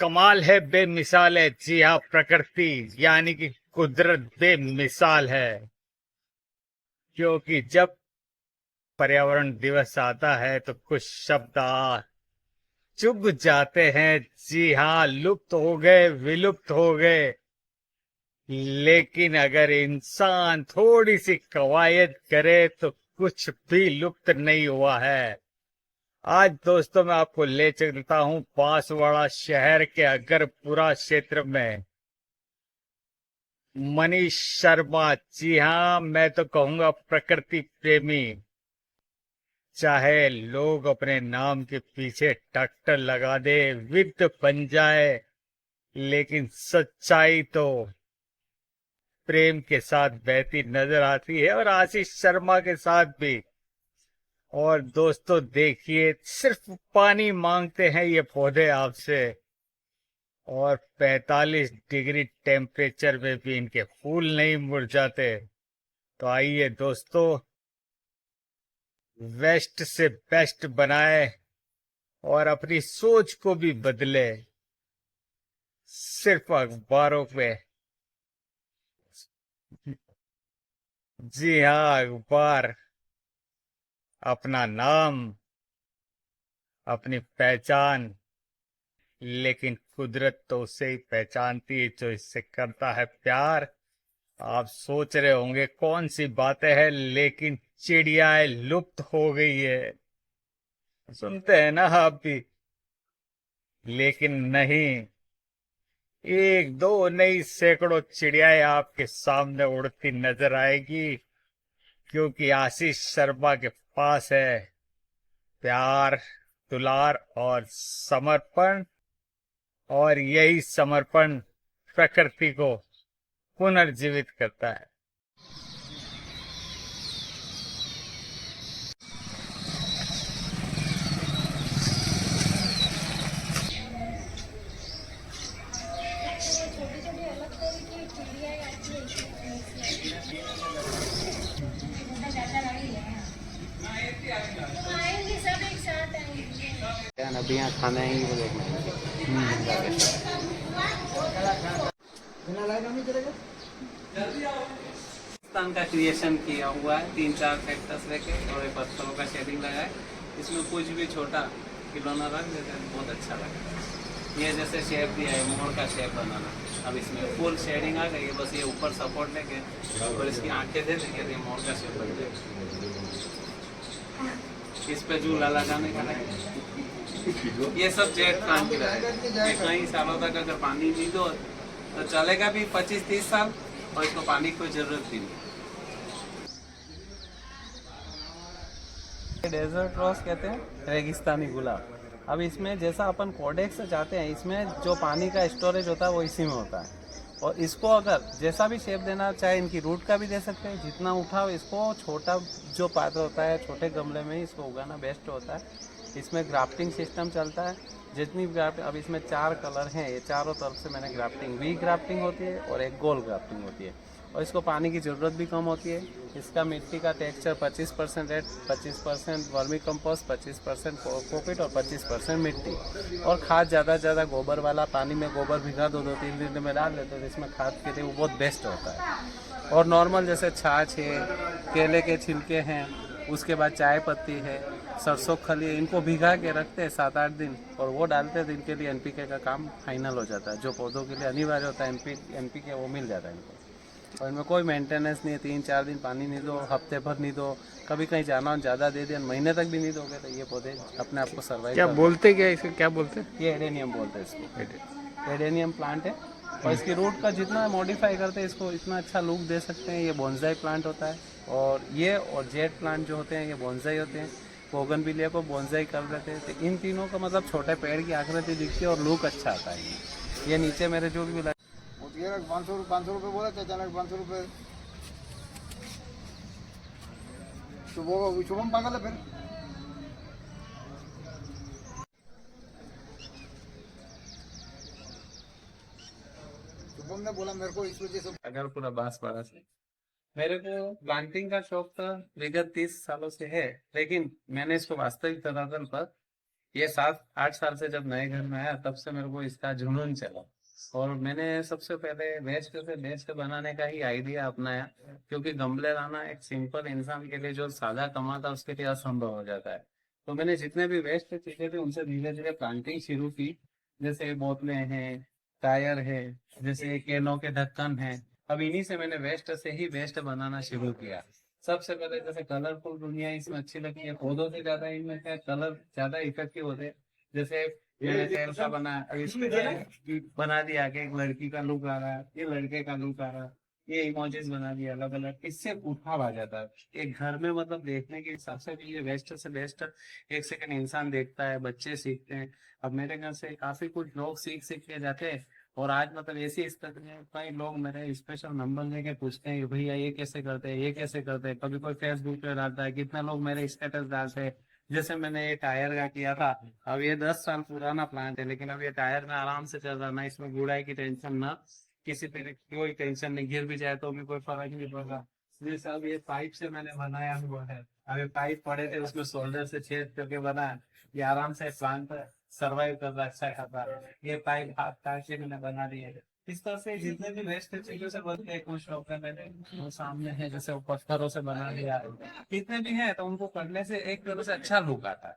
कमाल है, बेमिसाल है। जी हाँ, प्रकृति यानी कि कुदरत बेमिसाल है। क्योंकि जब पर्यावरण दिवस आता है तो कुछ शब्द चुभ जाते हैं। जी हाँ, लुप्त हो गए, विलुप्त हो गए। लेकिन अगर इंसान थोड़ी सी कवायद करे तो कुछ भी लुप्त नहीं हुआ है। आज दोस्तों मैं आपको ले चलता हूँ बांसवाड़ा शहर के अगरपुरा क्षेत्र में। मनीष शर्मा, जी हाँ, मैं तो कहूंगा प्रकृति प्रेमी। चाहे लोग अपने नाम के पीछे ट्रैक्टर लगा दे, विद बन जाए, लेकिन सच्चाई तो प्रेम के साथ बहती नजर आती है, और आशीष शर्मा के साथ भी। और दोस्तों देखिए, सिर्फ पानी मांगते हैं ये पौधे आपसे, और 45 डिग्री टेम्परेचर में भी इनके फूल नहीं मुरझाते। तो आइए दोस्तों, वेस्ट से बेस्ट बनाए और अपनी सोच को भी बदले। सिर्फ अखबारों पे। जी हाँ, अखबार अपना नाम, अपनी पहचान, लेकिन कुदरत तो उसे ही पहचानती है जो इससे करता है प्यार। आप सोच रहे होंगे कौन सी बातें हैं, लेकिन चिड़ियाएं लुप्त हो गई है। सुनते हैं ना आप भी? लेकिन नहीं, एक दो नहीं, सैकड़ों चिड़ियाएं आपके सामने उड़ती नजर आएगी। क्योंकि आशीष शर्मा के पास है प्यार, दुलार और समर्पण। और यही समर्पण प्रकृति को पुनर्जीवित करता है। छोटी छोटी अलग तरह की चिड़िया आती है इसमें ज्यादा रही है। तो आएंगे सब एक साथ आएंगे। अभी यहाँ खाना आएंगे वो देखना पाकिस्तान का क्रिएशन किया हुआ है। 3-4 फैक्टर्स लेके और ये पत्थरों का शेडिंग लगा है। इसमें कुछ भी छोटा खिलौना रख देते हैं, बहुत अच्छा लगा। ये जैसे शेप दिया है, मोर का शेप बनाना। अब इसमें फुल शेडिंग आ गई है, बस ये ऊपर सपोर्ट लेके और इसकी आंखें दे देंगे तो ये मोर का शेप बन जाएगा। इस पे झूला लगाने का लगेगा। ये सब जेट प्लांट की रहेगा। ये कई सालों तक अगर पानी नहीं दो तो चलेगा भी 25-30 साल, और इसको पानी की कोई जरूरत भी नहीं। डेजर्ट रोज कहते हैं, रेगिस्तानी गुलाब। अब इसमें जैसा अपन कोडेक्स से चाहते हैं, इसमें जो पानी का स्टोरेज होता है वो इसी में होता है। और इसको अगर जैसा भी शेप देना चाहे, इनकी रूट का भी दे सकते हैं। जितना उठाओ इसको, छोटा जो पात्र होता है छोटे गमले में ही इसको उगाना बेस्ट होता है। इसमें ग्राफ्टिंग सिस्टम चलता है। जितनी ग्राफ्टिंग, अब इसमें 4 कलर हैं, ये चारों तरफ से मैंने ग्राफ्टिंग, वी ग्राफ्टिंग होती है और एक गोल ग्राफ्टिंग होती है। और इसको पानी की ज़रूरत भी कम होती है। इसका मिट्टी का टेक्सचर 25% रेत, 25% वर्मी कंपोस्ट, 25% कोकोपीट और 25% मिट्टी। और खाद ज़्यादा से ज़्यादा गोबर वाला, पानी में गोबर भिगा दो, 2-3 दिन में डाल देते तो इसमें खाद के लिए वो बहुत बेस्ट होता है। और नॉर्मल जैसे छाछ है, केले के छिलके हैं, उसके बाद चाय पत्ती है, सरसों खली है, इनको भिगा के रखते हैं 7-8 दिन और वो डालते हैं तो इनके लिए एनपीके का काम फाइनल हो जाता है। जो पौधों के लिए अनिवार्य होता है एनपीके, वो मिल जाता है इनको। और इनमें कोई मेंटेनेंस नहीं है। 3-4 दिन पानी नहीं दो, हफ्ते भर नहीं दो, कभी कहीं जाना हो ज़्यादा दे दिया, महीने तक भी नहीं दोगे तो ये पौधे अपने आप को सर्वाइव क्या बोलते, क्या इसको क्या बोलते? ये एडेनियम बोलते हैं इसको। एडेनियम प्लांट है और इसकी रूट का जितना मॉडिफाई करते हैं इसको इतना अच्छा लुक दे सकते हैं। ये बोनसाई प्लांट होता है। और ये और जेट प्लांट जो होते हैं ये बोनसाई होते हैं। बोगनविलिया को बोनसाई कर देते हैं। तो इन तीनों का मतलब छोटे पेड़ की आकृति दिखती है और लुक अच्छा आता है। ये नीचे मेरे जो भी 500 रुपये बोला, चाचा ने 500 रुपये। तो वो शुभम पागल है फिर। शुभम ने बोला मेरे को इस वजह से। अगर पूरा बांसवाड़ा से मेरे को प्लांटिंग का शौक था, विगत 30 सालों से है। लेकिन मैंने इसको वास्तविक धरातल पर ये 7-8 साल से जब नए घर में आया तब से मेरे को इसका जुनून चला। और मैंने सबसे पहले वेस्ट से बेस्ट बनाने का ही आइडिया अपनाया, क्योंकि गमले लाना एक सिंपल इंसान के लिए जो सादा कमाता उसके लिए असंभव हो जाता है। तो मैंने जितने भी वेस्ट चीजें थी उनसे धीरे धीरे प्लांटिंग शुरू की। जैसे बोतलें हैं, टायर है, जैसे कैनों के ढक्कन है। अब इन्हीं से मैंने वेस्ट से ही बेस्ट बनाना शुरू किया। सबसे पहले जैसे कलरफुल दुनिया इसमें अच्छी लगती है, पौधों से ज्यादा इनमें क्या कलर ज्यादा इफेक्टिव होते हैं। जैसे मैंने तेल का बनाया, अब इसमें बना दिया कि एक लड़की का लुक आ रहा है, ये लड़के का लुक आ रहा है, ये इमोजीज बना दिया अलग अलग, इससे उठाव आ जाता है एक घर में। मतलब देखने के हिसाब से भी ये बेस्ट से बेस्ट एक सेकंड इंसान देखता है, बच्चे सीखते हैं। अब मेरे घर से काफी कुछ लोग सीख सीख के जाते हैं। और आज मतलब ऐसी स्थिति में कई लोग मेरे स्पेशल नंबर लेके पूछते हैं कि भैया ये कैसे करते हैं, ये कैसे करते हैं। कभी कोई फेसबुक पे डालता है, कितना लोग मेरे स्टेटस डालते हैं। जैसे मैंने ये टायर का किया था, अब ये 10 साल पुराना प्लांट है, लेकिन अब ये टायर में आराम से चल रहा है, ना इसमें गुड़ाई की टेंशन, ना किसी तरह की कोई टेंशन नहीं। गिर भी जाए तो भी कोई फर्क नहीं पड़ता। जैसे अब ये पाइप से मैंने बनाया हुआ है, अब ये पाइप पड़े थे उसमें शोल्डर से छेद करके बनाया, ये आराम से प्लांट सर्वाइव कर रहा है, अच्छा खाता है। ये पाइप हाथ काट के मैंने बना दिए है। इस तरह से जितने भी वेस्ट चीजों से बनते हैं कुछ लोग मैंने वो सामने है, जैसे वो पत्थरों से बना दिया है, कितने भी हैं तो उनको करने से एक तरह से अच्छा लुक आता है।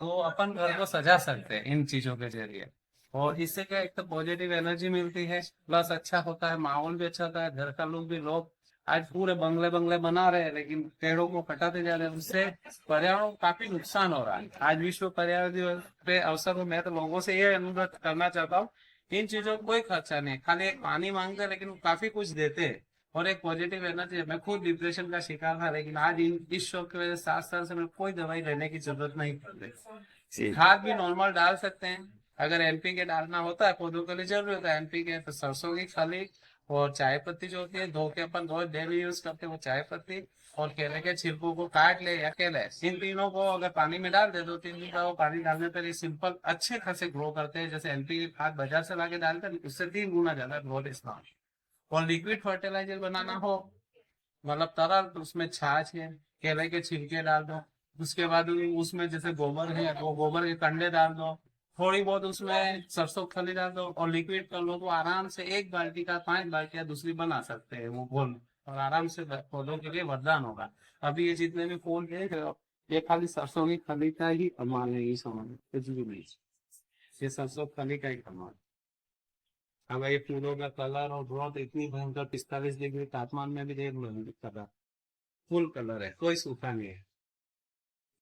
तो अपन घर को सजा सकते हैं इन चीजों के जरिए। और इससे क्या, एक तो पॉजिटिव एनर्जी मिलती है, प्लस अच्छा होता है, माहौल भी अच्छा होता है, घर का लोग भी। लोग आज पूरे बंगले बंगले बना रहे हैं लेकिन पेड़ों को कटाते जा रहे हैं, उससे पर्यावरण को काफी नुकसान हो रहा है। आज विश्व पर्यावरण दिवस पे अवसर में मैं तो लोगों से ये अनुरोध करना चाहता हूँ, इन चीजों को कोई खर्चा नहीं, खाली एक पानी मांगते हैं लेकिन वो काफी कुछ देते हैं। और एक पॉजिटिव एनर्जी है। मैं खुद डिप्रेशन का शिकार था, लेकिन आज इस शौक की वजह से 7 साल से मेरे कोई दवाई लेने की जरूरत नहीं पड़ रही। खाद भी नॉर्मल डाल सकते हैं, अगर एनपीके डालना होता है पौधों के लिए जरूरी होता है एनपीके, तो सरसों की खली और चाय पत्ती जो होती है धो के अपन रोज डेली यूज करते हैं वो चाय पत्ती, और केले के छिलकों को काट ले या केले, इन तीनों को अगर पानी में डाल दे 2-3 दिन का, वो पानी डालने पर ये सिंपल अच्छे खासे ग्रो करते हैं। जैसे एनपीके खाद बाजार से लाके डालते हैं उससे 3 गुना ज्यादा ग्रोथ इसका। और लिक्विड फर्टिलाइजर बनाना हो, मतलब तरल, तो उसमें छाछ है, केले के छिलके डाल दो, उसके बाद उसमें जैसे गोबर है वो गोबर के कंडे डाल दो, थोड़ी बहुत उसमें सरसों खली डाल दो और लिक्विड कर लो, तो आराम से 1 बाल्टी का 5 बाल्टियां दूसरी बना सकते हैं वो घोल। और आराम से पौधों के लिए वरदान होगा। अभी ये जितने भी फूल देख रहे हो, ये खाली सरसों की खली का ही कमाल है, ये समझ कुछ भी नहीं, ये सरसों खली का ही कमाल। अब ये फूलों का कलर और ग्रोथ इतनी भयंकर, 45 डिग्री तापमान में भी देख लो कलर, फुल कलर है, कोई सूखा नहीं है।